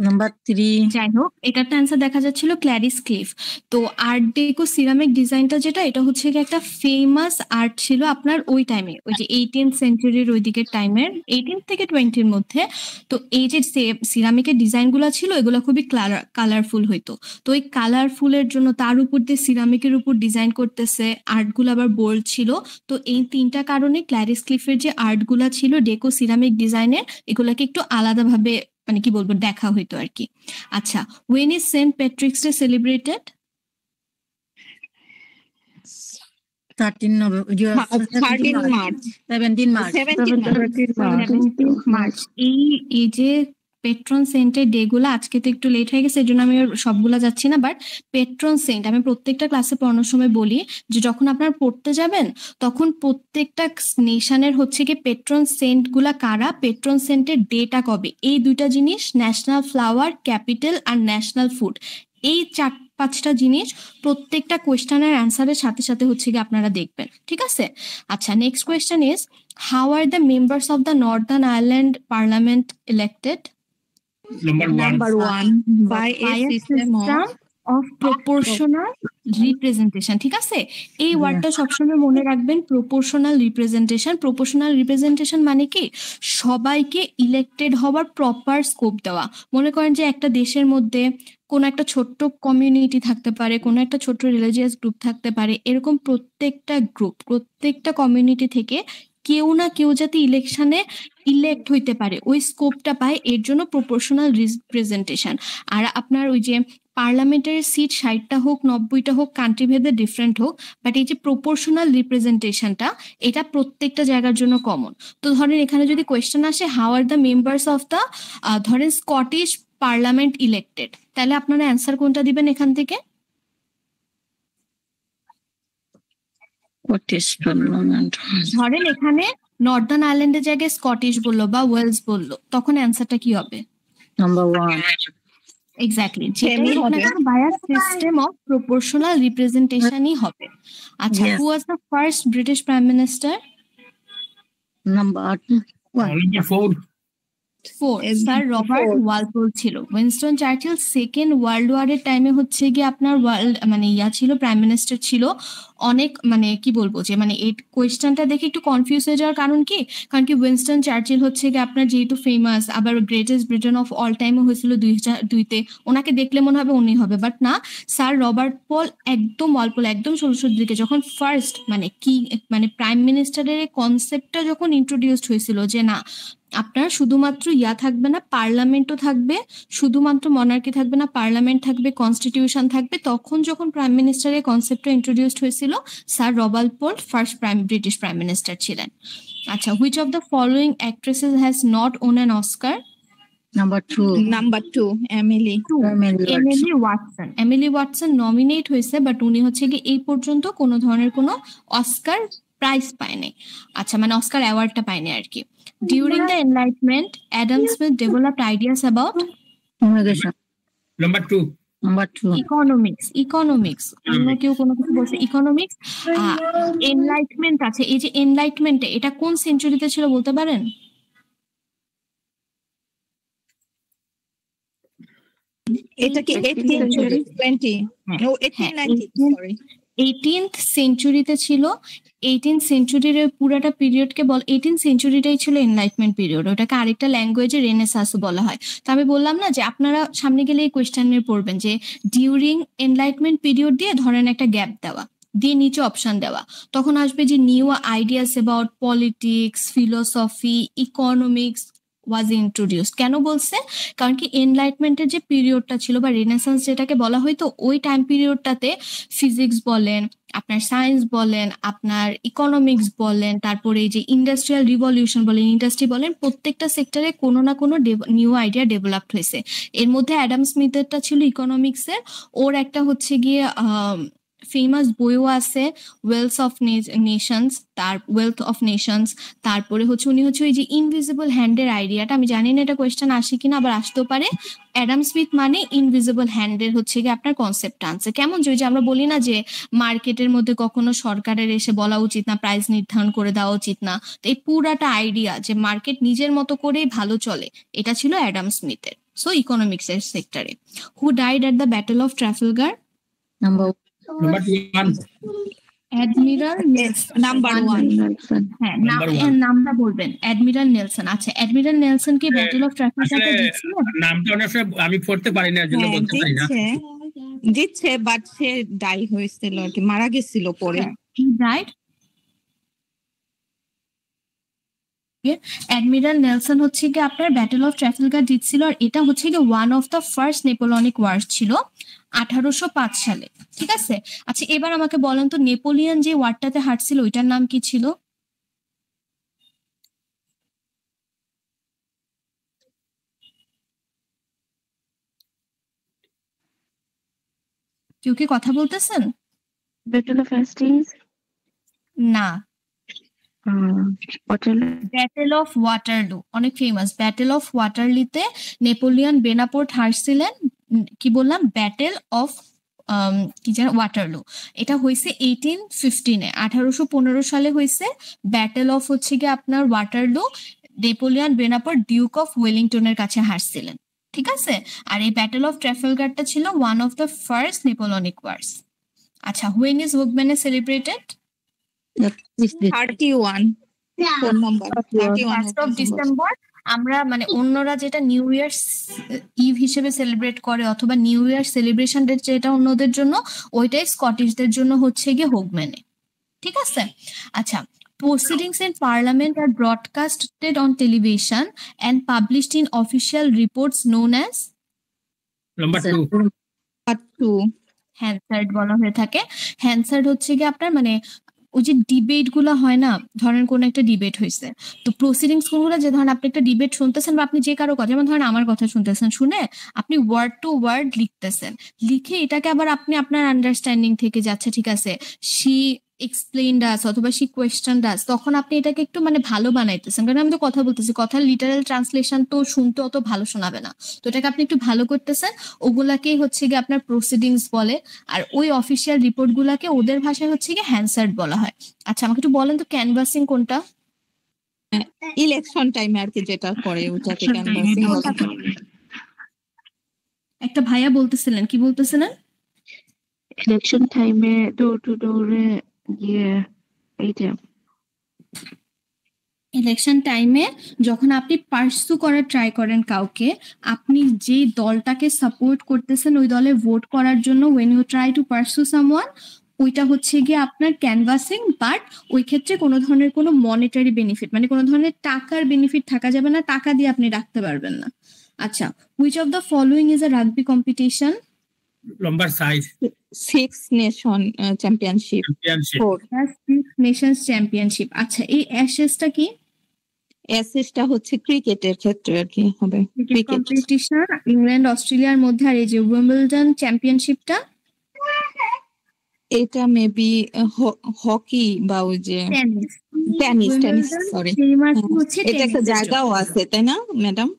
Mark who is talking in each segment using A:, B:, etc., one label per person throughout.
A: Number 3।
B: যাই হোক, এটার অ্যান্সার দেখা যাচ্ছিল ক্ল্যারিস ক্লিফ। তো আর্ট ডেকো সিরামিক ডিজাইনটা যেটা, এটা হচ্ছে কি একটা ফেমাস আর্ট ছিল আপনার ওই টাইমে, ওই যে 18th সেঞ্চুরির ওই দিকের টাইমের, 18 থেকে 20-র মধ্যে। তো এই যে সিরামিকের ডিজাইনগুলো ছিল, এগুলো খুবই কালারফুল হইতো। তো ওই কালারফুলের জন্য তার উপর দিয়ে সিরামিকের উপর ডিজাইন করতেছে, আর্টগুলো আবার বোল্ড ছিল। তো এই 3টা কারণে ক্ল্যারিস ক্লিফের যে আর্টগুলা ছিল ডেকো সিরামিক ডিজাইনের, এগুলাকে একটু আলাদাভাবে মানে কি বলবো দেখা হইতো আর কি। আচ্ছা, when is St. Patrick's Day celebrated?
A: 13 November,
C: 13 March.
A: 17 March.
C: 17 March.
B: এই যে পেট্রন সেন্টের ডে গুলো আজকে তো একটু লেট হয়ে গেছে, এই জন্য আমি সবগুলা যাচ্ছি না, বাট পেট্রন সেন্ট আমি প্রত্যেকটা ক্লাসে পড়ানোর সময় বলি যে যখন আপনারা পড়তে যাবেন তখন প্রত্যেকটা নেশনের হচ্ছে কি পেট্রন সেন্ট গুলা কারা, পেট্রন সেন্টের ডেটা কবে, এই দুইটা জিনিস, ন্যাশনাল ফ্লাওয়ার, ক্যাপিটাল আর ন্যাশনাল ফুড, এই 4-5টা জিনিস প্রত্যেকটা কোয়েশ্চেনের অ্যান্সারের সাথে সাথে হচ্ছে কি আপনারা দেখবেন, ঠিক আছে? আচ্ছা, next question is, how are the members of the Northern Ireland parliament elected?
C: Number one, by a system
B: of proportional representation, ঠিক আছে? এই ওয়ার্ডটা সবসময় মনে রাখবেন, প্রপোর্শনাল রিপ্রেজেন্টেশন। প্রপোর্শনাল রিপ্রেজেন্টেশন মানে কি, সবাইকে ইলেক্টেড হওয়ার প্রপার স্কোপ দেওয়া। মনে করেন যে একটা দেশের মধ্যে কোনো একটা ছোট্ট কমিউনিটি থাকতে পারে, কোনো একটা ছোট্ট রিলিজিয়াস গ্রুপ থাকতে পারে, এরকম প্রত্যেকটা গ্রুপ, প্রত্যেকটা কমিউনিটি থেকে কেউ না কেউ যাতে ইলেকশনে ইলেক্ট হইতে পারে, ওই স্কোপটা পায়, এর জন্য প্রপোর্শনাল রিপ্রেজেন্টেশন। আর আপনার ওই যে পার্লামেন্টের সিট 60টা হোক 90টা হোক, কান্ট্রি ভেদে ডিফারেন্ট হোক, বাট এই যে প্রপোর্শনাল রিপ্রেজেন্টেশনটা, এটা প্রত্যেকটা জায়গার জন্য কমন। তো ধরেন এখানে যদি কোয়েশ্চেন আসে how are the members of the ধরেন স্কটিশ পার্লামেন্ট ইলেক্টেড, তাহলে আপনারা অ্যান্সার কোনটা দিবেন এখান থেকে? ধরেন এখানে নর্দার্ন আয়ারল্যান্ডের জায়গায় স্কটিশ বললো বা ওয়েলস বললো, তখন অ্যান্সারটা কি হবে?
A: নাম্বার 1।
B: এক্স্যাক্টলি, যেটাই হোক না কেন by a system of proportional রিপ্রেজেন্টেশনই হবে। আচ্ছা, who was the first British prime minister?
A: Number
D: 4
B: sir Robert Walpole ছিল। উইনস্টন চার্চিল সেকেন্ড ওয়ার্ল্ড ওয়ারের টাইমে হচ্ছে গিয়ে আপনার মানে ছিল প্রাইম মিনিস্টার ছিল। অনেক মানে কি বলবো যে মানে এই কোয়েশ্চেনটা দেখে একটু কনফিউজ হয়ে যাওয়ার কারণ কি, কারণ কি উইনস্টন চার্চিল হচ্ছে গিয়ে আপনার যেহেতু ফেমাস, আবার গ্রেটেস্ট ব্রিটেন অফ অল টাইমও হয়েছিল 2002-তে, ওনাকে দেখলে মনে হবে উনি হবে, বাট না, স্যার রবার্ট পল একদম ওয়ালপোল একদম 1600 দিকে যখন ফার্স্ট মানে কি মানে প্রাইম মিনিস্টারের কনসেপ্টটা যখন ইন্ট্রোডিউসড হয়েছিল যে না আপনার শুধুমাত্র থাকবে না, পার্লামেন্টও থাকবে, শুধুমাত্র মনার্কি থাকবে না, পার্লামেন্ট থাকবে, কনস্টিটিউশন থাকবে, তখন যখন প্রাইম মিনিস্টারের কনসেপ্টটা ইন্ট্রোডিউসড হয়েছিল, sir Robert Peel first British prime minister ছিলেন। আচ্ছা, which of the following actresses has not won an Oscar?
C: Number 2, Emily
B: Watson. Emily Watson nominate হয়েছে, বাট উনি হচ্ছে কি এই পর্যন্ত কোনো ধরনের কোনো অস্কার প্রাইজ পায়নি। আচ্ছা, মানে অস্কার অ্যাওয়ার্ডটা পায়নি আর কি। During the enlightenment Adam Smith developed ideas about
D: number 2
B: economics. অন্য কেউ কোনো কিছু বলছে ইকোনমিক্স। এনলাইটমেন্ট আছে, এই যে এনলাইটমেন্ট, এটা কোন সেঞ্চুরিতে ছিল বলতে পারেন?
C: এটা কি
B: 18th সেঞ্চুরিতে ছিল। 18th সেঞ্চুরির পুরাটা পিরিয়ডকে 18th সেঞ্চুরিটাই ছিল এনলাইটমেন্ট পিরিয়ড, ওটাকে আরেকটা ল্যাঙ্গুয়েজে রেনেসাঁসও বলা হয়। তো আমি বললাম না যে আপনারা সামনে গেলে এই কোয়েশ্চেনে পড়বেন যে ডিউরিং এনলাইটমেন্ট পিরিয়ড দিয়ে ধরেন একটা গ্যাপ দেওয়া দিয়ে নিচে অপশন দেওয়া, তখন আসবে যে new ideas about politics, philosophy, economics was introduced. কেন বলছে? কারণ কি এনলাইটমেন্টের যে পিরিয়ডটা ছিল বা রেনেসাঁস যেটাকে বলা হয়তো, ওই টাইম পিরিয়ডটাতে ফিজিক্স বলেন, আপনার সায়েন্স বলেন, আপনার ইকোনমিক্স বলেন, তারপরে এই যে ইন্ডাস্ট্রিয়াল রিভলিউশন বলেন, ইন্ডাস্ট্রি বলেন, প্রত্যেকটা সেক্টরে কোনো না কোনো নিউ আইডিয়া ডেভেলপড হয়েছে। এর মধ্যে অ্যাডাম স্মিথেরটা ছিল ইকোনমিক্সের, ওর একটা হচ্ছে গিয়ে ফেমাস বইও আছে, ওয়েলথ অফ নেশনস। তারপরে হচ্ছে উনি হচ্ছে ওই যে ইনভিজিবল হ্যান্ডের আইডিয়াটা, আমি জানি না এটা কোয়েশ্চেন আসে কিনা, আবার আসতেও পারে। অ্যাডাম স্মিথ মানে ইনভিজিবল হ্যান্ডের হচ্ছে গিয়ে আপনার কনসেপ্ট আনছে। কেমন যে ওই যে আমরা বলি না যে মার্কেটের মধ্যে কখনো সরকারের এসে বলা উচিত না, প্রাইস নির্ধারণ করে দেওয়া উচিত না। তো এই পুরাটা আইডিয়া যে মার্কেট নিজের মতো করেই ভালো চলে, এটা ছিল অ্যাডাম স্মিথের। সো ইকোনমিক্স এর সেক্টরে। Who died at the battle of Trafalgar?
A: Number
D: Number 1.
B: Admiral
C: number 1
B: হ্যাঁ,
D: Number one.
B: নামটা বলবেন। Admiral Nelson. আচ্ছা, অ্যাডমিরাল নেলসন কি ব্যাটল অফ ট্রাফালগারটা
D: আসলে
B: জিতছিলেন?
D: নামটা অনেক সময় আমি পড়তে পারি না, এর জন্য বলতে পারি না।
C: দিচ্ছে বাট সে ডাই হয়েছিল আর কি, মারা গেছিল পরে।
B: He died. অ্যাডমিরাল নেলসন হচ্ছে কি আপনার ব্যাটল অফ ট্রাফালগার জিতছিল, আর এটা হচ্ছে কি one of the first Napoleonic war ছিল 1805 সালে। ঠিক আছে, আচ্ছা এবার আমাকে বলেন তো নেপোলিয়ন যে ওয়ারটাতে হারছিল ওইটার নাম কি ছিল? কেউ কি কথা বলতেছেন?
E: Battle of Hastings,
B: না,
E: Waterloo.
B: ব্যাটেল অফ ওয়াটারলু অনেক ফেমাস। ব্যাটেল অফ ওয়াটারলুতে নেপোলিয়ন বেনাপোর্ট হারছিলেন। কি বললাম? ব্যাটেল অফ কি যেন ওয়াটারলু। এটা হয়েছে 1815-এ, 1815 সালে হয়েছে ব্যাটেল অফ হচ্ছে গিয়ে আপনার ওয়াটারলু। নেপোলিয়ন বেনাপোর্ট ডিউক অফ ওয়েলিংটনের কাছে হারছিলেন। ঠিক আছে, আর এই ব্যাটেল অফ ট্রাফালগারটা ছিল one of the first Napoleonic wars. আচ্ছা, when is Hogmanay celebrated?
A: is this
C: 31 phone number 31
B: first of December. আমরা মানে অন্যরা যেটা নিউ ইয়ার ইভ হিসেবে সেলিব্রেট করে অথবা নিউ ইয়ার সেলিব্রেশন ডে যেটা অন্যদের জন্য, ওইটাই স্কটিশদের জন্য হচ্ছে গিয়ে হোগম্যানে। ঠিক আছে, আচ্ছা proceedings in parliament are broadcasted on television and published in official reports known as
D: Number 2.
C: 2
B: হ্যান্সার্ড বলা হয়ে থাকে। হ্যান্সার্ড হচ্ছে গিয়ে আপনার মানে ওই যে ডিবেট গুলো হয় না, ধরেন কোন একটা ডিবেট হয়েছে, তো প্রসিডিংস কোনগুলো, যে ধরেন আপনি একটা ডিবেট শুনতেছেন বা আপনি যে কারো কথা, যেমন ধরেন আমার কথা শুনতেছেন, শুনে আপনি ওয়ার্ড টু ওয়ার্ড লিখতেছেন, লিখে এটাকে আবার আপনি আপনার আন্ডারস্ট্যান্ডিং থেকে যাচ্ছে, ঠিক আছে, শি এক্সপ্লেইনড আস অথবা শি কোয়েশ্চেনড আস, তখন আপনি এটাকে একটু মানে ভালো বানাইতেছেন, কারণ আমি তো কথা বলতেছি, কথার লিটারাল ট্রান্সলেশন তো শুনতে অত ভালো শোনাবে না, তো এটাকে আপনি একটু ভালো করতেছেন, ওগুলাকেই হচ্ছে গিয়ে আপনার প্রসিডিংস বলে। আর ওই অফিসিয়াল রিপোর্ট গুলাকে ওদের ভাষায় হচ্ছে গিয়ে হ্যান্সার্ড বলা হয়। আচ্ছা আমাকে একটু বলেন তো ক্যানভাসিং কোনটা?
C: ইলেকশন টাইমে আর কি যেটা করে ওটাকে
E: Election
C: ক্যানভাসিং
E: time,
C: বলে।
B: একটা ভাইয়া বলতেছিলেন, কি বলতেছিলেন?
E: election time door to door গিয়ে এইটা
B: ইলেকশন টাইমে যখন আপনি পার্সু করার ট্রাই করেন কাউকে, আপনি যে দলটাকে সাপোর্ট করতেছেন ওই দলে ভোট করার জন্য, when you try to pursue someone, ওইটা হচ্ছে গিয়ে আপনার ক্যানভাসিং। বাট ওই ক্ষেত্রে কোনো ধরনের কোনো মনিটারি বেনিফিট মানে কোনো ধরনের টাকার বেনিফিট থাকা যাবে না, টাকা দিয়ে আপনি রাখতে পারবেন না। আচ্ছা, which of the following is a rugby competition?
D: Number 5.
C: 6 nation championship
D: Championship.
C: 4
B: six Nations championship. আচ্ছা, এই অ্যাশেসটা কি?
C: এসএসটা হচ্ছে ক্রিকেটের ক্ষেত্রে আর কি হবে, ক্রিকেট
B: কম্পিটিশন ইংল্যান্ড অস্ট্রেলিয়ার মধ্যে। আর এই যে উইম্বলডন চ্যাম্পিয়নশিপটা?
C: এটা মেবি হকি বা ওই যে
B: টেনিস।
C: টেনিস সরি,
B: সেই মাসে হচ্ছে
C: এটা একটা
B: টেনিসের
C: জায়গাও
B: জন্য।
C: আছে তাই না ম্যাডাম?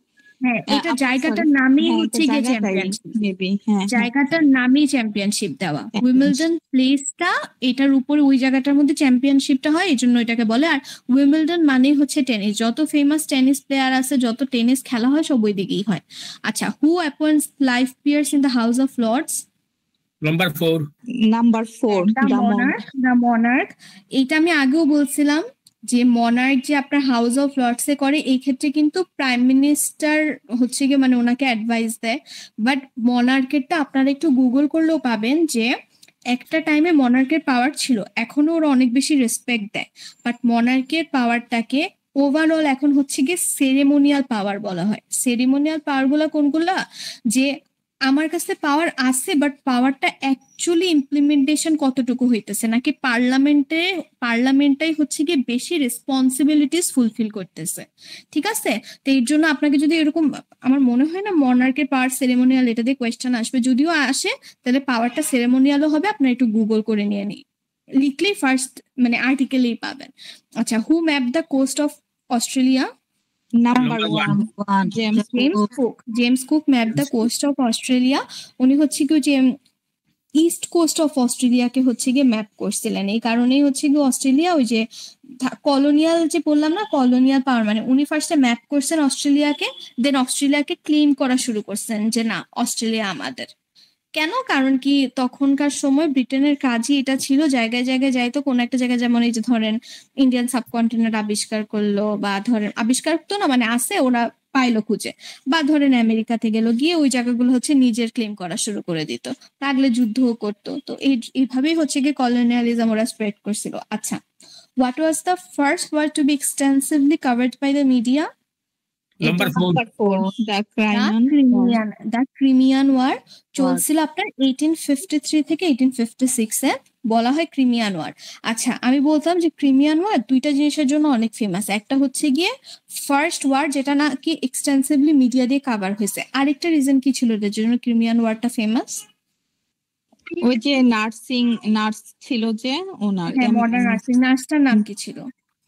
B: হ্যাঁ, এটা জায়গাটার নামই হচ্ছে গিয়ে চ্যাম্পিয়নশিপ,
C: মেবি হ্যাঁ
B: জায়গাটার নামই চ্যাম্পিয়নশিপ দেওয়া।
C: Championship.
B: উইম্বলডন প্লেসটা এটার উপরে, ওই জায়গাটার মধ্যে চ্যাম্পিয়নশিপটা হয়, এই জন্য এটাকে বলে। আর উইম্বলডন মানে হচ্ছে টেনিস, যত ফেমাস টেনিস প্লেয়ার আছে, যত টেনিস খেলা হয় সব ওই দিকেই হয়। আচ্ছা, who appoints life peers in the House of Lords?
D: Number 4.
C: Number 4
B: the monarch. এইটা আমি আগেও বলছিলাম যে মনার্ক যে আপনার হাউস অফ লর্ডস এ করে, এই ক্ষেত্রে কিন্তু প্রাইম মিনিস্টার হচ্ছে গিয়ে মানে ওনাকে অ্যাডভাইস দেয়। বাট মনার্কেরটা আপনারা একটু গুগল করলেও পাবেন যে একটা টাইমে মনার্কের পাওয়ার ছিল, এখনো ওরা অনেক বেশি রেসপেক্ট দেয়, বাট মনার্কের পাওয়ারটাকে ওভারঅল এখন হচ্ছে গিয়ে সেরেমোনিয়াল পাওয়ার বলা হয়। সেরেমোনিয়াল পাওয়ার গুলা কোনগুলা? যে আমার কাছে পাওয়ার আছে, বাট পাওয়ারটা অ্যাকচুয়ালি ইমপ্লিমেন্টেশন কতটুকু হইতেছে, নাকি পার্লামেন্টটাই হচ্ছে গিয়ে বেশি রেসপন্সিবিলিটিস ফুলফিল করতেছে। ঠিক আছে, তো এর জন্য আপনাকে যদি এরকম, আমার মনে হয় না মনার্কের পাওয়ার সেরেমোনিয়াল এটা দিয়ে কোয়েশ্চেন আসবে, যদিও আসে তাহলে পাওয়ারটা সেরেমোনিয়ালও হবে, আপনার একটু গুগল করে নিয়ে নিই, লিখলেই ফার্স্ট মানে আর্টিকেলেই পাবেন। আচ্ছা, who map the coast of Australia?
C: Number
D: Number
C: 1 James
B: James Cook map the coast of Australia. উনি হচ্ছে কি যে ইস্ট কোস্ট অফ অস্ট্রেলিয়াকে হচ্ছে গিয়ে ম্যাপ করছিলেন, এই কারণেই হচ্ছে গিয়ে অস্ট্রেলিয়া ওই যে কলোনিয়াল যে বললাম না, কলোনিয়াল পাওয়ার, মানে উনি ফার্স্টে ম্যাপ করছেন অস্ট্রেলিয়াকে, দেন অস্ট্রেলিয়াকে ক্লেম করা শুরু করছেন যে না অস্ট্রেলিয়া আমাদের। কেন? কারণ কি তখনকার সময় ব্রিটেনের কাজই এটা ছিল, জায়গায় জায়গায় যাইতো, কোন একটা জায়গায়, যেমন এই যে ধরেন ইন্ডিয়ান সাবকন্টিনেন্ট আবিষ্কার করলো, বা ধরেন আবিষ্কার তো না মানে আছে ওরা পাইলো খুঁজে, বা ধরেন আমেরিকাতে গেল, গিয়ে ওই জায়গাগুলো হচ্ছে নিজের ক্লেম করা শুরু করে দিত, লাগলে যুদ্ধও করতো। তো এইভাবেই হচ্ছে গিয়ে কলোনিয়ালিজম ওরা স্প্রেড করছিল। আচ্ছা, what was the first war to be extensively covered by the media?
D: Number 4.
C: The Crimean
B: the Crimean war চলছিল আপনার 1853 থেকে 1856 এ, বলা হয় ক্রিমিয়ান ওয়ার। আচ্ছা, আমি বলতাম যে ক্রিমিয়ান ওয়ার দুইটা জিনিসের জন্য অনেক ফেমাস, একটা হচ্ছে গিয়ে ফার্স্ট ওয়ার যেটা নাকি এক্সটেন্সিভলি মিডিয়া দিয়ে কভার হয়েছে, আরেকটা রিজন কি ছিল এটার জন্য ক্রিমিয়ান ওয়ারটা ফেমাস?
C: ওই যে নার্স ছিল যে ওনার
B: মডার্ন নার্সটার নাম কি ছিল?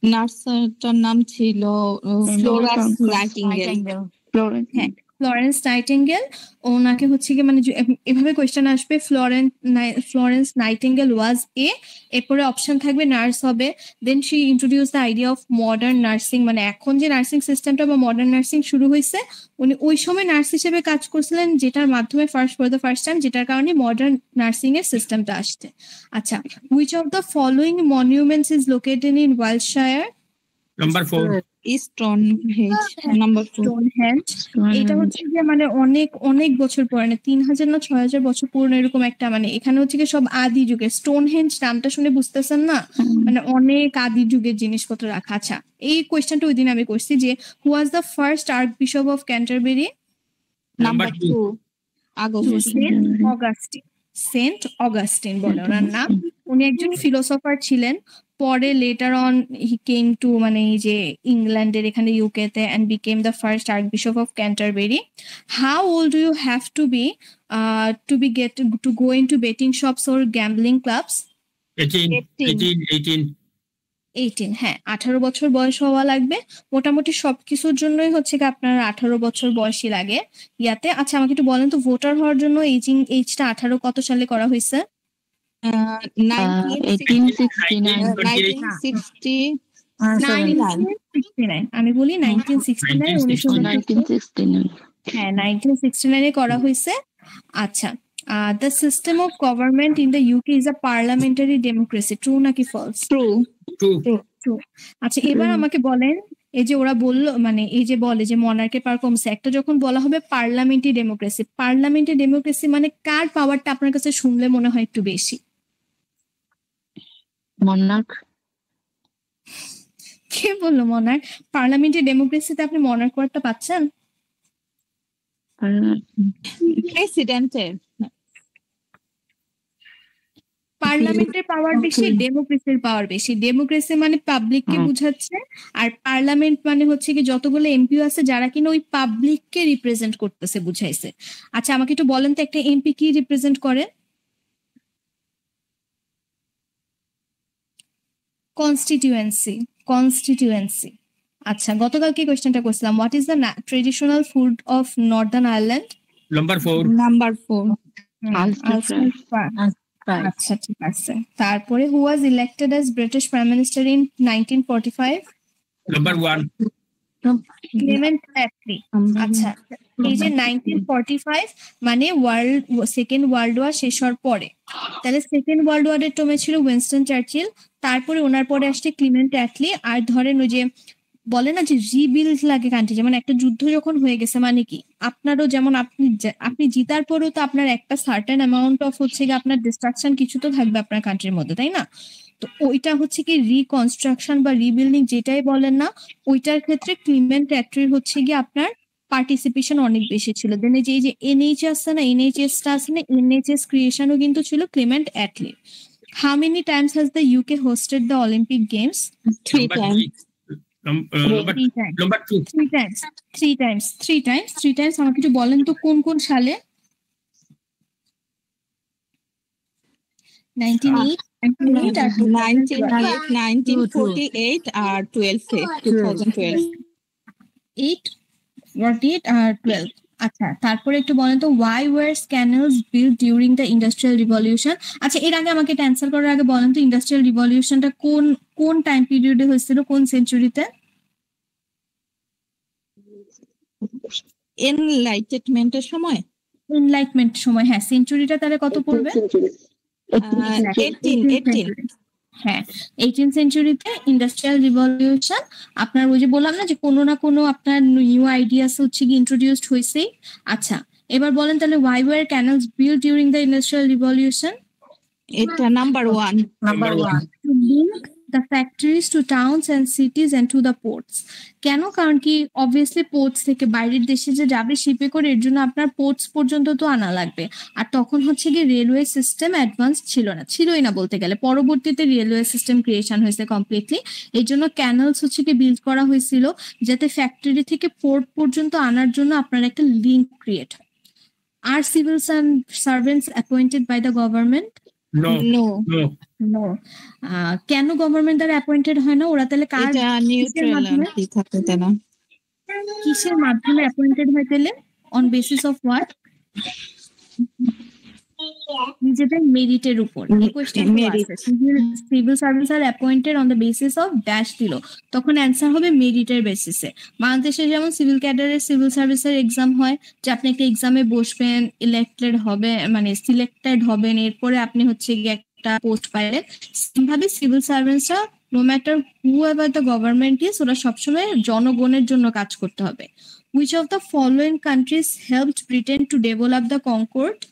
C: নার্সটার নাম ছিল ফ্লোরেন্স নাইটিঙ্গেল।
B: হ্যাঁ, ফ্লোরেন্স নাইটিঙ্গেল। ওনাকে হচ্ছে কি মানে এভাবে কোয়েশ্চেন আসবে, ফ্লোরেন্স নাইটিঙ্গেল ওয়াজ এরপরে অপশন থাকবে নার্স হবে, then she introduce the idea of modern nursing, মানে এখন যে নার্সিং সিস্টেমটা বা মডার্ন নার্সিং শুরু হয়েছে, উনি ওই সময় নার্স হিসেবে কাজ করছিলেন, যেটার মাধ্যমে ফর দ্য ফার্স্ট টাইম, যেটার কারণে মডার্ন নার্সিং এর সিস্টেমটা আসছে। আচ্ছা, which of the following monuments is located in Wiltshire?
D: Number 4.
C: Stonehenge number 2
B: Stonehenge. এটা হচ্ছে যে মানে অনেক অনেক বছর পুরানো, 3000 না 6000 বছর পুরনো এরকম একটা, মানে এখানে হচ্ছে কি সব আদি যুগের, স্টোনহেঞ্জ নামটা শুনে বুঝতেছেন না, মানে অনেক আদি যুগের জিনিসপত্র রাখা। আচ্ছা, এই কোয়েশ্চেনটা ওই দিন আমি করছি যে who was the first archbishop of Canterbury?
C: Number 2
B: Saint Augustine বলে ওনার নাম। উনি একজন ফিলোসফার ছিলেন, পরে later on he came to মানে এই যে ইংল্যান্ডের এখানে ইউকে তে and became the first archbishop of Canterbury. How old do you have to be to go into betting shops or gambling clubs? 18, হ্যাঁ 18 বছর বয়স হওয়া লাগবে। মোটামুটি সবকিছুর জন্যই হচ্ছে কি আপনার 18 বছর বয়সী লাগে ইয়াতে। আচ্ছা, আমাকে একটু বলেন তো ভোটার হওয়ার জন্য এইজটা 18 কত সালে করা হয়েছে? 1969। আমি বলি 1969, হ্যাঁ 1969 করা হয়েছে। আচ্ছা, the system of government in the UK is a parliamentary democracy, true নাকি false?
D: True.
B: আচ্ছা, এবার আমাকে বলেন, এই যে ওরা বললো মানে এই যে বলে যে মনার্কের পাওয়ার কমছে, একটা যখন বলা হবে পার্লামেন্টারি ডেমোক্রেসি মানে কার পাওয়ারটা আপনার কাছে শুনলে মনে হয় একটু বেশি?
E: মনার্ক।
B: কে বললো মনার্ক? পার্লামেন্টারি ডেমোক্রেসিতে আপনি মনার্ক ওয়ার্ডটা পাচ্ছেন?
C: প্রেসিডেন্টের
B: পার্লামেন্টের পাওয়ার বেশি, ডেমোক্রেসির পাওয়ার বেশি। ডেমোক্রেসি মানে পাবলিককে বুঝাচ্ছে, আর পার্লামেন্ট মানে হচ্ছে কি যতগুলো এমপি আছে যারা কিনা ওই পাবলিককে রিপ্রেজেন্ট করতেছে বুঝাইছে। আচ্ছা, আমাকে একটু বলেন তো একটা এমপি কি রিপ্রেজেন্ট করে? কনস্টিটিউয়েন্সি। আচ্ছা, গতকালকে কোয়েশ্চেনটা করছিলাম, what is the traditional food of Northern Ireland?
D: Number 4.
B: আচ্ছা, ঠিক আছে। তারপরে who was elected as British prime minister in 1945?
D: Number 1.
B: Clement Attlee. আচ্ছা, এই যে 1945 মানে সেকেন্ড ওয়ার্ল্ড ওয়ার শেষ হওয়ার পরে, তাহলে সেকেন্ড ওয়ার্ল্ড ওয়ারের টাইমে ছিল উইনস্টন চার্চিল, তারপরে ওনার পরে আসছে ক্লেমেন্ট অ্যাটলি। আর ধরেন ওই যে বলে না যে রিবিল্ড লাগে কান্ট্রি, যেমন একটা যুদ্ধ যখন হয়ে গেছে মানে কি আপনারও যেমন আপনি জিতার পরেও তো আপনার একটা সার্টেন অ্যামাউন্ট অফ হচ্ছে কি আপনার ডিস্ট্রাকশন কিছু তো থাকবে আপনার কান্ট্রির মধ্যে, তাই না? তো ওইটা হচ্ছে কি রিকনস্ট্রাকশন বা রিবিল্ডিং যেটাই বলেন না, ওইটার ক্ষেত্রে ক্লেমেন্ট অ্যাটলির হচ্ছে কি আপনার পার্টিসিপেশন অনেক বেশি ছিল। দেন এই যে এনএইচএস আছে না, এনএইচএস ক্রিয়েশনও কিন্তু ছিল Clement Atlee. How many Times has the UK hosted the Olympic games?
C: 3 times.
D: Number two.
B: Three Times. আমাকে একটু বলেন তো কোন কোন সালে? 1908,
C: 1948 আর 2012
B: 8, 48 আর 12। আচ্ছা, তারপরে একটু বলেন তো why were canals built during the industrial revolution? আচ্ছা, এর আগে আমাকে এটা অ্যান্সার করার আগে বলেন তো ইন্ডাস্ট্রিয়াল রিভলিউশনটা কোন টাইম পিরিয়ডে হয়েছিল, কোন সেঞ্চুরিতে?
C: এনলাইটেনমেন্টের সময়।
B: এনলাইটমেন্ট সময়, হ্যাঁ। সেঞ্চুরিটা তাহলে কত পড়বে?
C: 18
B: হ্যাঁ, 18th সেঞ্চুরিতে ইন্ডাস্ট্রিয়াল রিভলিউশন। আপনার ওই যে বললাম না যে কোনো না কোনো আপনার নিউ আইডিয়াস হচ্ছে কি ইন্ট্রোডিউসড হয়েছেই। আচ্ছা, এবার বলেন তাহলে why were canals built during the industrial revolution?
C: এটা number 1
B: To link the factories to towns and cities and to the ports. কেন? কারণ কি অবভিয়াসলি পোর্টস থেকে বাইরের দেশে যে যাবে শিপে করে, এর জন্য আপনার পোর্টস পর্যন্ত তো আনা লাগবে। আর তখন হচ্ছে কি রেলওয়ে সিস্টেম অ্যাডভান্স ছিলই না বলতে গেলে। পরবর্তীতে রেলওয়ে সিস্টেম ক্রিয়েশন হয়েছে কমপ্লিটলি। এই জন্য ক্যানেলস হচ্ছে কি বিল্ড করা হয়েছিল যাতে ফ্যাক্টরি থেকে পোর্ট পর্যন্ত আনার জন্য আপনার একটা লিঙ্ক ক্রিয়েট হয়। আর civil servants appointed by the government?
C: No
B: কেন গভর্নমেন্ট দ্বারা অ্যাপয়েন্টেড হয় না? ওরা তাহলে
C: এটা নিউট্রাল কি থাকে তারা
B: কিসের মাধ্যমে অ্যাপয়েন্টেড হয় তাহলে? On basis of what? নিজেদের মেরিটের উপর। এই question civil service are appointed on the basis of dash দিল, তখন অ্যান্সার হবে মেরিটের বেসিসে। বাংলাদেশে যেমন সিভিল ক্যাডারের সিভিল সার্ভিসের এক্সাম হয় যে আপনি একটা এক্সামে বসবেন, ইলেক্টেড হবে মানে সিলেক্টেড হবেন, এরপরে আপনি হচ্ছে গিয়ে একটা পোস্ট পাইলেন। সেমভাবে সিভিল সার্ভিসরা no matter who ever the government is, ওরা সবসময় জনগণের জন্য কাজ করতে হবে। Which of the following countries helped Britain to develop the Concorde?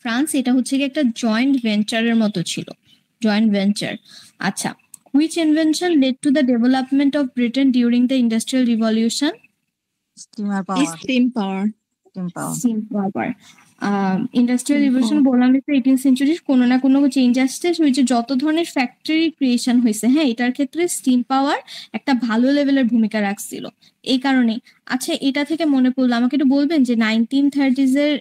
B: France. এটা হচ্ছে কি একটা জয়েন্ট ভেঞ্চারের মতো ছিল, জয়েন্ট ভেঞ্চার। আচ্ছা, which invention led to the development of Britain during the industrial revolution?
C: Steam power
B: industrial revolution বললাম যে 18th সেঞ্চুরির কোনো না কোনো চেঞ্জ আসছে। ওই যে যত ধরনের ফ্যাক্টরি ক্রিয়েশন হয়েছে, হ্যাঁ, এটার ক্ষেত্রে স্টিম পাওয়ার একটা ভালো লেভেলের ভূমিকা রাখছিল এই কারণে। আচ্ছা, এটা থেকে মনে পড়লো, আমাকে একটু বলবেন যে 1930s এর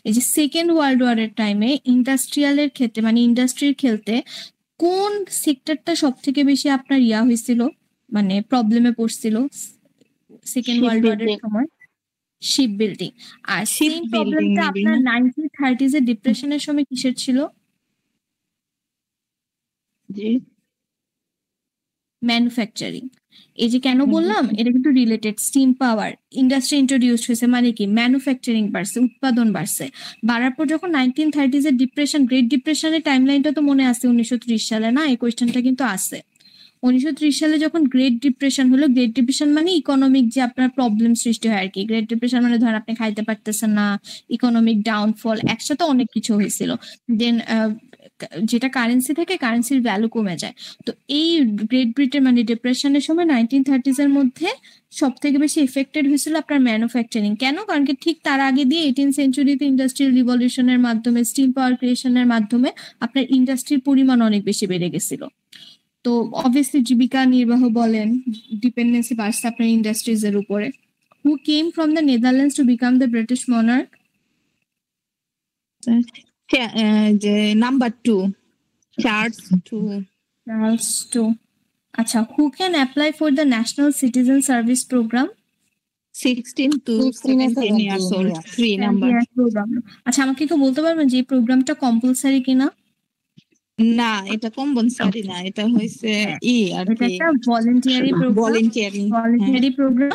B: এই যে সেকেন্ড ওয়ার্ল্ড ওয়ারের টাইমে ইন্ডাস্ট্রিয়ালের ক্ষেত্রে মানে ইন্ডাস্ট্রির ক্ষেত্রে কোন সেক্টরটা সব থেকে বেশি আপনার হয়েছিল, মানে প্রবলেমে পড়ছিল সেকেন্ড ওয়ার্ল্ড ওয়ারের সময়? Ship building. আর সেম প্রবলেমটা আপনার 1930s এর ডিপ্রেশনের সময় কিসের ছিল? ম্যানুফ্যাকচারিং। এই যে কেন বললাম এটা কিন্তু রিলেটেড। স্টিম পাওয়ার, ইন্ডাস্ট্রি ইন্ট্রোডিউসড হয়েছে মানে কি ম্যানুফ্যাকচারিং বাড়ছে, উৎপাদন বাড়ছে। বাড়ার পর যখন 1930s এর ডিপ্রেশন, গ্রেট ডিপ্রেশনের টাইমলাইনটা তো মনে আছে 1930 সালে না? এই কোয়েশ্চেনটা কিন্তু আছে। 1930 সালে যখন গ্রেট ডিপ্রেশন হলো, গ্রেট ডিপ্রেশন মানে ইকোনমিক যে আপনার প্রবলেম সৃষ্টি হয় আর কি। গ্রেট ডিপ্রেশন মানে ধরেন আপনি খাইতে পারতেছেন না, ইকোনমিক ডাউনফল, একসাথে অনেক কিছু হয়েছিল। দেন যেটা কারেন্সি থেকে কারেন্সির ভ্যালু কমে যায়। তো এই গ্রেট ব্রিটেন মানে ডিপ্রেশনের সময় 1930s এর মধ্যে সব থেকে বেশি এফেক্টেড হয়েছিল আপনার ম্যানুফ্যাকচারিং। কেন? কারণ কি ঠিক তার আগে দিয়ে 18th সেঞ্চুরিতে ইন্ডাস্ট্রিয়াল রিভলিউশনের মাধ্যমে, স্টিম পাওয়ার ক্রিয়েশনের মাধ্যমে আপনার ইন্ডাস্ট্রির পরিমাণ অনেক বেশি বেড়ে গেছিল। তো অবভিয়াসলি জীবিকা নির্বাহ বলেন, ডিপেন্ডেন্সি বাড়ছে আপনার ইন্ডাস্ট্রিজ এর উপরে। Who came from the Netherlands to become the British monarch?
C: যে নাম্বার 2 চার্লস টু।
B: আচ্ছা, who can apply for the national citizen service programme?
C: 16 to 17 years old 3 number.
B: আচ্ছা, আমাকে একটু বলতে পারবেন যে এই প্রোগ্রামটা কম্পালসারি কিনা?
C: না, এটা কম্পালসারি না, এটা হইছে আর
B: এটা
C: কি
B: একটা voluntary programme.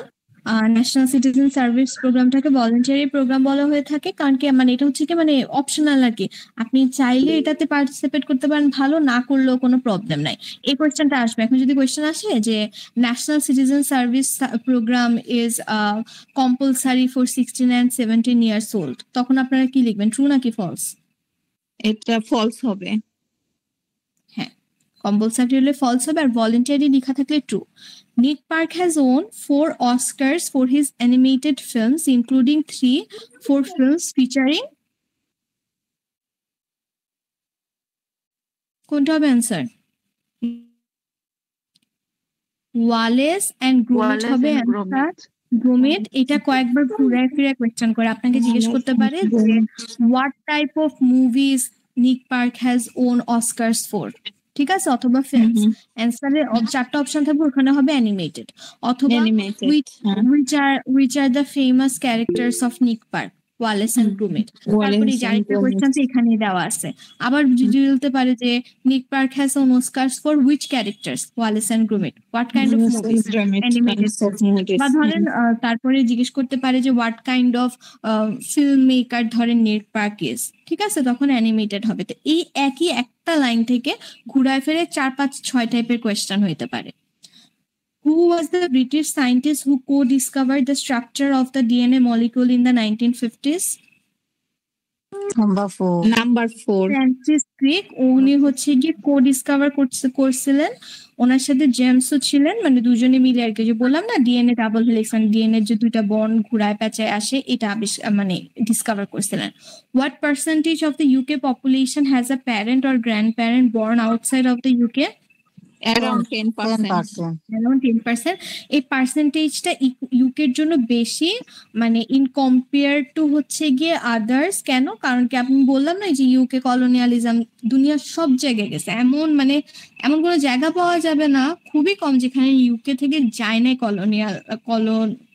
B: National citizen service প্রোগ্রামটাকে ভলান্টিয়ারি প্রোগ্রাম বলা হয়ে থাকে, কারণ কি মানে এটা হচ্ছে কি মানে অপশনাল আর কি। আপনি চাইলে এটাতে পার্টিসিপেট করতে পারেন, ভালো না করলেও কোনো প্রবলেম নাই। এই কোয়েশ্চেনটা আসবে এখন। যদি কোয়েশ্চেন আসে যে national citizen service programme is compulsory for 16 and 17 years old, তখন আপনারা কি লিখবেন, ট্রু নাকি ফলস?
C: এটা ফলস হবে।
B: হ্যাঁ, কম্পালসারি হলে ফলস হবে, আর ভলেন্টারি লেখা থাকলে true. Nick Park has won 4 Oscars for his animated films, including 3 for films featuring কোনটা হবে answer? Wallace and grommet
E: Wallace
B: হবে
E: and
B: অ্যান্সার।
E: Gromit.
B: গ্রোমেট এটা কয়েকবার ঘুরায় ফিরে কোয়েশ্চেন করে আপনাকে জিজ্ঞেস করতে পারে যে হোয়াট টাইপ অফ মুভিজ নিক Park has won Oscars for, ঠিক আছে, অথবা ফিল্মস। অ্যান্সারে চারটা অপশন থাকবে, ওখানে হবে অ্যানিমেটেড অথবা
C: Animated, হ্যাঁ।
B: which are the famous characters of Nick Park, Wallace and Gromit. তারপরে
C: Wallace and
B: আরেকটা
C: Gromit.
B: কোয়েশ্চেন তো এখানেই দেওয়া আছে। আবার যদি বলতে পারে যে Nick Park has won Oscars for which characters, Wallace and Gromit, what kind of movies, animated বা ধরেন তারপরে জিজ্ঞেস করতে পারে যে what kind of film maker ধরেন নিক পার্ক ইজ, ঠিক আছে, তখন অ্যানিমেটেড হবে। তো এই একই একটা লাইন থেকে ঘুরায় ফিরে 4, 5, 6 টাইপের কোয়েশ্চেন হইতে পারে। Who was the British scientist who co-discovered the structure of the DNA molecule in the 1950s?
A: Number 4.
C: Number 4.
B: Francis ক্রিক, উনি হচ্ছে গিয়ে কো-ডিসকভার করছিলেন, ওনার সাথে জেমসও ছিলেন, মানে দুজনে মিলে আর কি, যে বললাম না ডিএনএ ডাবল হেলিক্স, মানে ডিএনএ যে দুইটা বন্ড ঘুরায় পেঁচায় আসে, এটা মানে ডিসকভার করছিলেন। What percentage of the UK population has a parent or grand parent born outside of the UK?
C: Around 10%.
A: 10%.
B: Around 10%। এই পার্সেন্টেজটা ইউকের জন্য বেশি, মানে ইন কম্পেয়ার টু হচ্ছে গিয়ে আদার্স। কেন? কারণ কি আপনি বললাম না যে ইউকে কলোনিয়ালিজম দুনিয়ার সব জায়গায় গেছে, এমন কোনো জায়গা পাওয়া যাবে না, খুবই কম যেখানে ইউকে থেকে যায় না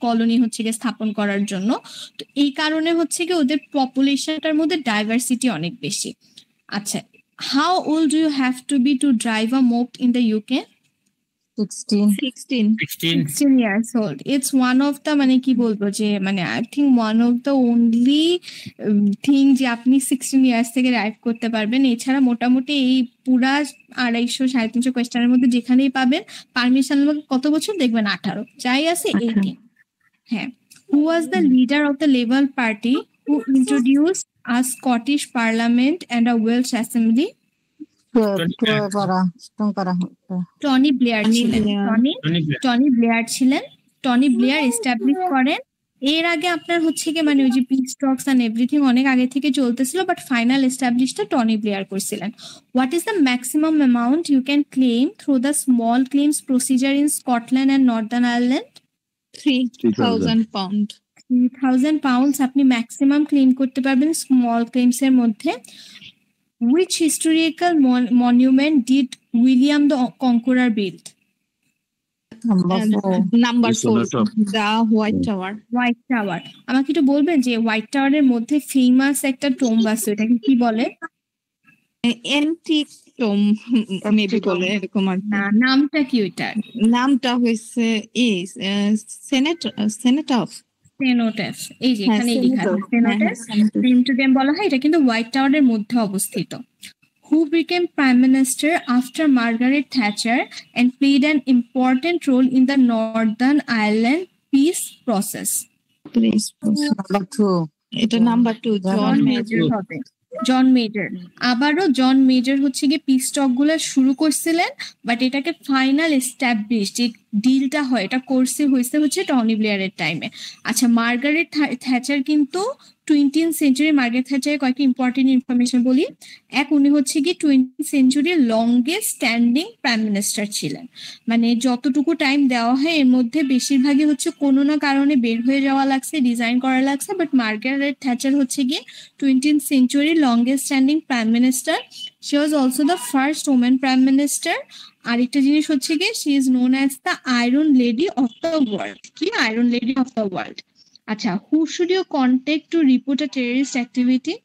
B: কলোনি হচ্ছে গিয়ে স্থাপন করার জন্য। তো এই কারণে হচ্ছে গিয়ে ওদের পপুলেশনটার মধ্যে ডাইভার্সিটি অনেক বেশি। আচ্ছা, how old do you have to be to drive a moped in the UK?
A: 16.
C: 16.
B: 16 years old. It's one of the মানে কি বলবো যে মানে I think one of the only thing যে আপনি 16 years থেকে ড্রাইভ করতে পারবেন। এছাড়া মোটামুটি এই পুরা 250-350 কোয়েশ্চেনের মধ্যে যেখানেই পাবেন পারমিশন কত বছর দেখবেন 18, যাই আছে 18। হ্যাঁ। Who was the leader of the Labour Party who introduced a Scottish Parliament and a Welsh Assembly? Tony Blair ছিলেন। টনি ব্লেয়ার ছিলেন। টনি ব্লেয়ার এস্টাবলিশ করেন। এর আগে আপনার হচ্ছে কি মানে ওই যে পিস টক্স এন্ড এভরিথিং অনেক আগে থেকে চলতেছিল, বাট ফাইনাল এস্টাবলিশটা টনি ব্লেয়ার করছিলেন। What is the maximum amount you can claim through the small claims procedure in Scotland and Northern Ireland?
C: 3,000 pound.
B: 3,000 pounds আপনি ম্যাক্সিমাম ক্লেম করতে পারবেন স্মল ক্লেমস এর মধ্যে। Which historical monument did William the Conqueror build?
C: Number 4. The White Tower.
B: White tower. আমাকে একটু বলবেন যে white টাওয়ারের মধ্যে ফেমাস একটা টোম্ব আছে, ওটাকে কি বলে?
C: Antique tomb মেবি বলে এরকম আর কি।
B: না, নামটা কি ওইটার?
C: নামটা হইছে সেনেটফ।
B: সেনোটেফ। এই যে এখানে লেখা আছে সেনোটেফ, সেনোটেফ বলা হয়। এটা কিন্তু হোয়াইট টাওয়ারের মধ্যে অবস্থিত। Who became Prime Minister after Margaret Thatcher and played an important role in the Northern Ireland peace process?
A: Number 2.
C: এটা নাম্বার 2 জন
B: মেজর হবে। জন মেজর। আবারও জন মেজর হচ্ছে গিয়ে পিস টক গুলো শুরু করছিলেন, বাট এটাকে ফাইনাল এস্টাবলিশ যে ডিলটা হয় এটা হয়েছে হচ্ছে টনি ব্লেয়ারের টাইমে। আচ্ছা, মার্গারেট থ্যাচার কিন্তু 20th সেঞ্চুরি, মার্গারেট থ্যাচারের কয়েকটা ইম্পর্টেন্ট ইনফরমেশন বলি। উনি হচ্ছে গিয়ে 20th সেঞ্চুরির লংগেস্ট স্ট্যান্ডিং প্রাইম মিনিস্টার ছিলেন। মানে যতটুকু টাইম দেওয়া হয় এর মধ্যে বেশিরভাগই হচ্ছে কোনো না কারণে বের হয়ে যাওয়া লাগছে, রিজাইন করা লাগছে, বাট মার্গারেট থ্যাচার হচ্ছে গিয়ে 20th সেঞ্চুরির longest standing prime minister. She was also the first woman prime minister. আরেকটা জিনিস হচ্ছে গিয়ে she is known as the Iron Lady of the world. কি Iron Lady of the world? আচ্ছা, who should you contact to report a terrorist activity?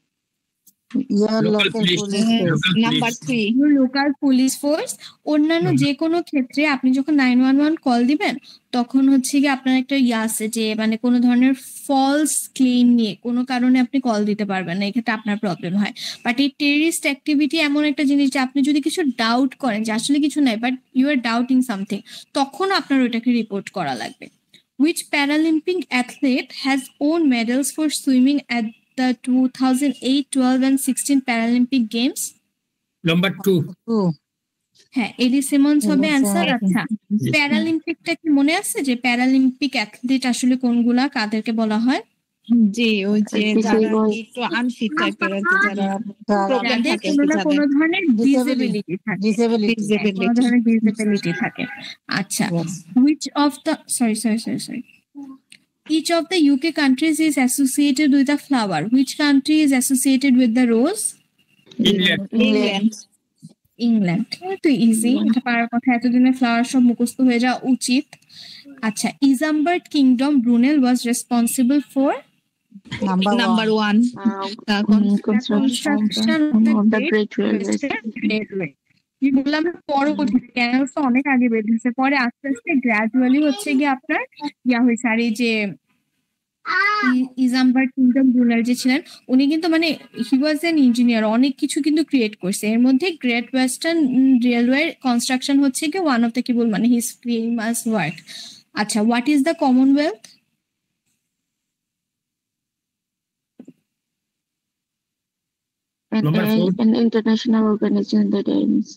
A: Your local police force.
C: Number 3
B: local police force. অন্যান্য যে কোনো ক্ষেত্রে আপনি যখন 911 call দিবেন তখন হচ্ছে কি আপনার একটা আছে যে মানে কোনো ধরনের ফলস ক্লেম নিয়ে কোনো কারণে আপনি কল দিতে পারবেন না, এক্ষেত্রে আপনার প্রবলেম হয়। বাট এই টেররিস্ট অ্যাক্টিভিটি এমন একটা জিনিস যে আপনি যদি কিছু ডাউট করেন যে আসলে কিছু নাই, but you are doubting something, তখন আপনার ওইটাকে রিপোর্ট করা লাগবে। Which Paralympic athlete has won medals for swimming at the 2008, 12 and 16 Paralympic Games?
D: Number 2.
B: হ্যাঁ, এডি সিমন্স হবে
A: এডি
B: অ্যান্সার।
A: সিমন্স।
B: আচ্ছা, প্যারালিম্পিকটা কি মনে আছে যে প্যারালিম্পিক অ্যাথলিট আসলে কোনগুলা, কাদেরকে বলা হয়?
C: জি ওই যে
E: Disabled.
C: যারা একটু আনফিট টাইপের আর কি, যারা প্রবলেম
B: যাদের
C: থাকে
B: কোনো না
C: যাদের
B: কোনো ধরনের ডিসেবিলিটি থাকে,
A: Disability.
B: হ্যাঁ, কোনো ধরনের ডিসেবিলিটি থাকে। আচ্ছা,
A: Yes.
B: which of the sorry each of the UK countries is associated with a flower? Which country is associated with the rose?
D: England.
C: England.
B: England. তো ইজি, এটা পারার কথা, এতদিনে ফ্লাওয়ার সব মুখস্থ হয়ে যাওয়া উচিত। আচ্ছা, Isambard Kingdom Brunel was responsible for
C: number 1
E: Construction of the Great Railway.
B: যেগুলো আমরা পরবর্তীতে ক্যানালস তো অনেক আগে বেরিয়েছে, পরে আস্তে আস্তে গ্রাজুয়ালি হচ্ছে গিয়ে আপনার ইয়া হয়েছে। আর এই যে ইজামবার্ড কিংডম ব্রুনেল যে ছিলেন, উনি কিন্তু মানে হি ওয়াজ এন ইঞ্জিনিয়ার, অনেক কিছু কিন্তু ক্রিয়েট করছে। এর মধ্যে গ্রেট ওয়েস্টার্ন রেলওয়ে কনস্ট্রাকশন হচ্ছে কি ওয়ান অফ দ্য কি বল মানে হিজ ফেমাস ওয়ার্ক। আচ্ছা, what is the Commonwealth?
D: Number 4.
E: An international organization that aims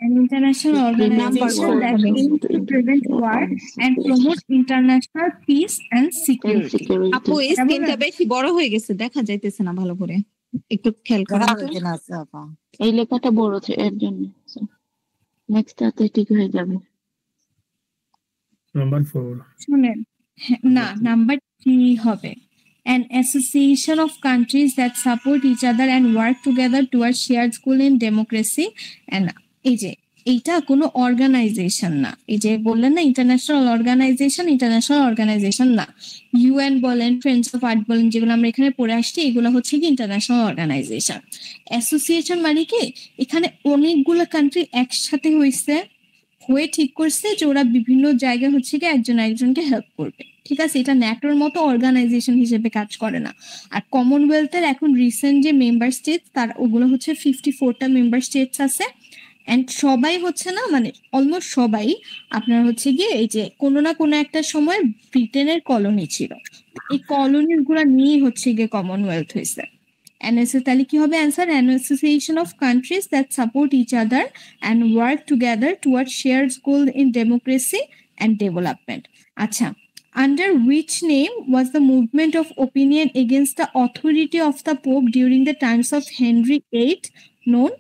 B: An international organization that aims to prevent war and promote international peace and
E: and
B: security.
E: security.
C: আপু এই স্ক্রিনটা বেশি বড় হয়ে গেছে, দেখা যাইতেছে না ভালো করে, একটু খেয়াল করুন তো।
E: এই লেখাটা বড় আছে এর জন্য। নেক্সট তাতে ঠিক হয়ে যাবে।
D: Number 4.
B: শুনেন, না, নাম্বার 3 হবে। An association of countries that support each other and work together towards shared goal in democracy and এই যে এইটা কোনো অর্গানাইজেশন না, এই যে বললেন না ইন্টারন্যাশনাল অর্গানাইজেশন না। ইউএন বলেন, ফ্রেন্ডস অফ আর্ট বলেন, যেগুলো আমরা এখানে পড়ে আসছি, এগুলো হচ্ছে কি ইন্টারন্যাশনাল অর্গানাইজেশন। অ্যাসোসিয়েশন মানে কি এখানে অনেকগুলো কান্ট্রি একসাথে হয়ে ঠিক করছে যে ওরা বিভিন্ন জায়গায় হচ্ছে কি একজন একজনকে হেল্প করবে, ঠিক আছে? এটা ন্যাটোর মতো অর্গানাইজেশন হিসেবে কাজ করে না। আর কমনওয়েলথের এখন রিসেন্ট যে মেম্বার স্টেট, তার ওগুলো হচ্ছে 54টা মেম্বার স্টেটস আছে। এন্ড সবাই হচ্ছে না মানে অলমোস্ট সবাই আপনার হচ্ছে গিয়ে এই যে কোনো না কোনো একটা সময় ব্রিটেনের কলোনি ছিল, এই কলোনি গুলা নিয়েই হচ্ছে গিয়ে কমনওয়েলথ হয়েছে। তাহলে কি হবে answer? An association of countries that support each other and work together toward shared goal in democracy and development. আচ্ছা, under which name was the movement of opinion against the authority of the Pope during the times of Henry VIII known?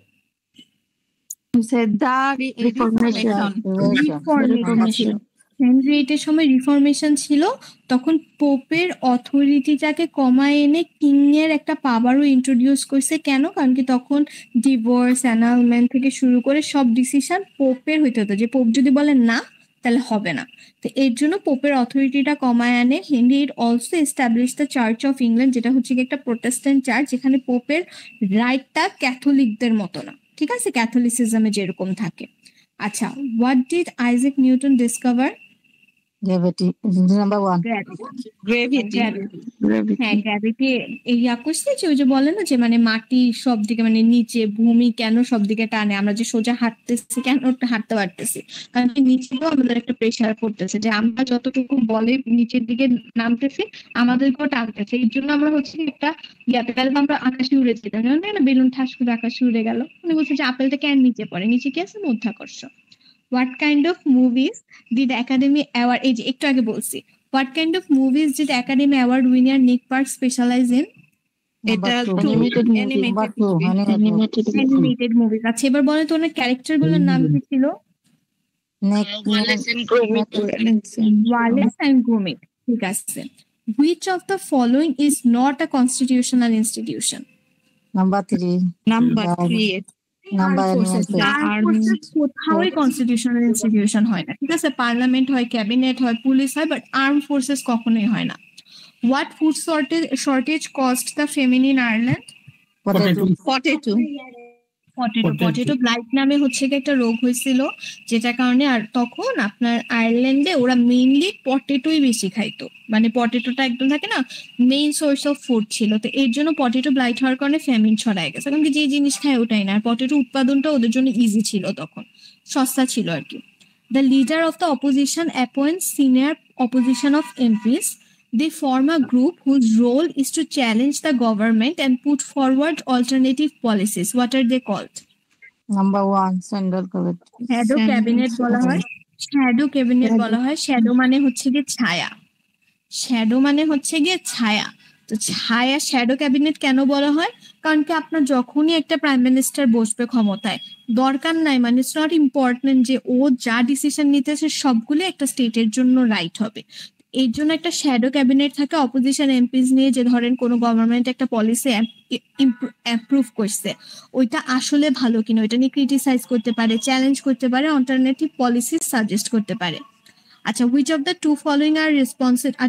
E: Reformation.
B: Henry এইটের সময় reformation ছিল, তখন পোপের অথরিটিটাকে কমায় এনে king এর একটা পাওয়ারও introduce করছে। কেন? কারণ কি তখন ডিভোর্স, অ্যানালমেন্ট থেকে শুরু করে সব ডিসিশন পোপের হইতে হতো, যে পোপ যদি বলেন না তাহলে হবে না। তো এর জন্য পোপের অথরিটিটা কমায় আনে। Henry eight also establish the church of England, যেটা হচ্ছে একটা প্রোটেস্ট্যান্ট চার্চ, যেখানে পোপের রাইটটা ক্যাথলিকদের মতো না, ঠিক আছে, ক্যাথলিসিজমে যেরকম থাকে। আচ্ছা, what did Isaac Newton discover?
A: Gravity. Number 1.
C: Gravity.
B: হ্যাঁ, গ্র্যাভিটি ইয়া করছে যে ওই যে বলে না যে মানে মাটি সব দিকে মানে নিচে, ভূমি কেন সব দিকে টানে, আমরা যে সোজা হাঁটতেছি কেন হাঁটতে পারতেছি, কারণ কি নিচেও আমাদের একটা প্রেশার পড়তেছে, যে আমরা যতটুকু বলে নিচের দিকে নামতেছি আমাদেরকেও টানতেছে। এই জন্য আমরা হচ্ছে একটা ইয়াতে গেলে আমরা আকাশে উড়ে যেতাম, জানেন না, বেলুন ঠাস করে আকাশে উড়ে গেল, মানে বলছে যে আপেলটা কেন নিচে পড়ে, নিচে কি আছে? মধ্যাকর্ষণ। What kind of movies did Academy Award? এই যে একটু আগে বলছি, what kind of movies did Academy Award winner Nick Park specialize in?
C: এটা
E: Animated movie.
A: Number 2.
E: Animated movie.
B: Animated movies। আচ্ছা, এবার বলেন তো ওনার ক্যারেক্টার গুলোর নাম কি ছিল?
A: Next.
B: Wallace and Gromit, ঠিক আছে। Which of the following is not a constitutional institution?
A: Number 3.
C: Number 3
A: Number
B: কোথাও কনস্টিটিউশনাল ইনস্টিটিউশন হয় না, ঠিক আছে? পার্লামেন্ট হয়, ক্যাবিনেট হয়, পুলিশ হয়, বাট আর্ম ফোর্সেস কখনোই হয় না। What food shortage cost the famine in Ireland?
C: Potato.
B: Potato blight নামে হচ্ছে কি একটা রোগ হয়েছিল, যেটার কারণে আর তখন আপনার আয়ারল্যান্ডে ওরা মেইনলি পটেটোই বেশি খাইতো, মানে পটেটোটা একদম থাকে না মেইন সোর্স অফ ফুড ছিল। তো এর জন্য পটেটো ব্লাইট হওয়ার কারণে ফ্যামিন ছড়ায় গেছে, কারণ যে জিনিস খায় ওটাই না। আর পটেটো উৎপাদনটা ওদের জন্য ইজি ছিল, তখন সস্তা ছিল আর কি। The leader of the opposition অ্যাপয়েন্টস senior opposition of MPs. They form a group whose role is to challenge the government and put forward alternative policies. What are they called?
A: Number 1, Central Cabinet.
B: Shadow cabinet বলা হয়। Shadow cabinet বলা হয়। Shadow মানে হচ্ছে গিয়ে ছায়া। Shadow মানে হচ্ছে গিয়ে ছায়া। তো ছায়া শ্যাডো ক্যাবিনেট কেন বলা হয়? কারণ কি আপনার যখনই একটা প্রাইম মিনিস্টার বসবে ক্ষমতায়, দরকার নাই, মানে ইটস নট ইম্পর্টেন্ট যে ও যা ডিসিশন নিতেছে সবগুলো একটা স্টেটের জন্য রাইট হবে। এর জন্য একটা শ্যাডো ক্যাবিনেট থাকে অপোজিশন এমপিস নিয়ে, যে ধরেন কোনো গভর্নমেন্ট একটা পলিসি অ্যাপ্রুভ করছে, ওইটা আসলে ভালো কিনা ওইটা নিয়ে ক্রিটিসাইজ করতে পারে, চ্যালেঞ্জ করতে পারে, অল্টারনেটিভ পলিসি সাজেস্ট করতে পারে। আচ্ছা, which of the two following are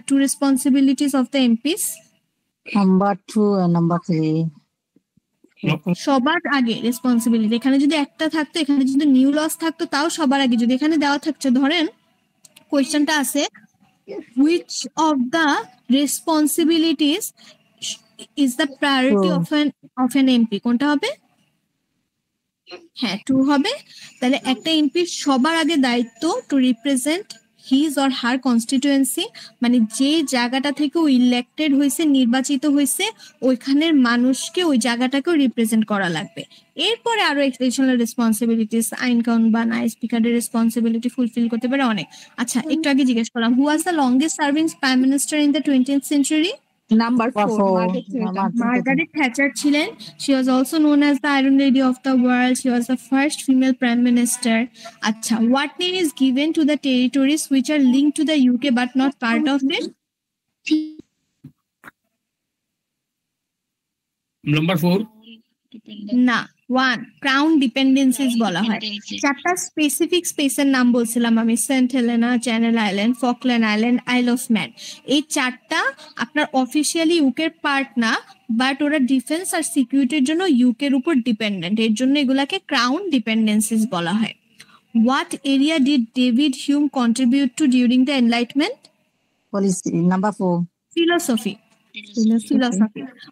B: two responsibilities of the MPs?
A: Number 2 and number 3.
B: সবার আগে রেসপন্সিবিলিটি, এখানে যদি একটা থাকতো, এখানে যদি নিউ লস থাকতো, তাও সবার আগে যদি এখানে দেওয়া থাকছে, ধরেন কোয়েশ্চেনটা আছে which of the responsibilities is the priority of an MP, কোনটা হবে? হ্যাঁ, 2 হবে। তাহলে একটা এমপি সবার আগে দায়িত্ব two represent his or her constituency, মানে যে জায়গাটা থেকে ও ইলেক্টেড হয়েছে, নির্বাচিত হয়েছে, ওইখানের মানুষকে ওই জায়গাটাকেও রিপ্রেজেন্ট করা লাগবে। এরপরে আরো এডিশনাল রেসপন্সিবিলিটিস, আইন কাউন্ট বানায়, স্পিকারের রেসপন্সিবিলিটি ফুলফিল করতে পারে, অনেক। আচ্ছা, একটু আগে জিজ্ঞেস করলাম, who was the longest serving prime minister in the 20th century?
C: Number 4
B: Margaret Thatcher ছিলেন। She was also known as the Iron Lady of the World. She was the first female prime minister. আচ্ছা, what name is given to the territories which are linked to the UK but not part of it?
D: Number 4.
B: না, 1 crown dependencies বলা হয়। চারটা specific স্পেসের নাম বলছিলাম আমি, Saint Helena, Channel Island, Falkland Island, Isle of Man. এই চারটা আপনার অফিসিয়ালি ইউকের পার্ট না, বাট ওরা ডিফেন্স আর সিকিউরিটির জন্য ইউকের উপর ডিপেন্ডেন্ট, এর জন্য এগুলাকে ক্রাউন ডিপেন্ডেন্সিস বলা হয়। What area did David Hume contribute to during the enlightenment?
A: Policy. Number 4.
B: Philosophy.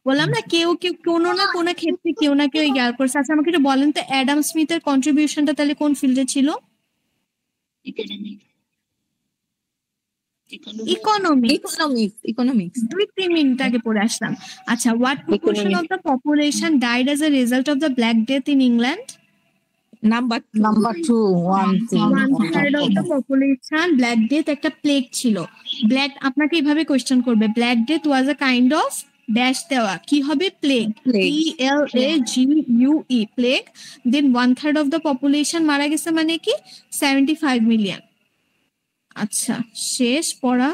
B: বললাম না, কেউ কেউ কোনো না কোনো ক্ষেত্রে কেউ না কেউ ইয়ার করছে। আচ্ছা, আমাকে একটু বলেন তো, অ্যাডাম স্মিথের কন্ট্রিবিউশনটা তাহলে কোন ফিল্ডে ছিল?
C: ইকোনমিক্স
B: 2-3 মিনিট আগে পড়ে আসলাম। আচ্ছা, what proportion of the population died as a result of the Black Death in England?
C: Number
A: 2,
B: 1/3 of the population Black Death একটা প্লেগ ছিল। ব্ল্যাক, আপনাকে এইভাবে কোয়েশ্চেন করবে, Black Death was a kind of dash দেওয়া, কি হবে? Plague, PLAGUE, plague. Then 1/3 of the population মারা গেছে, মানে কি 75 মিলিয়ন। আচ্ছা, শেষ পড়া।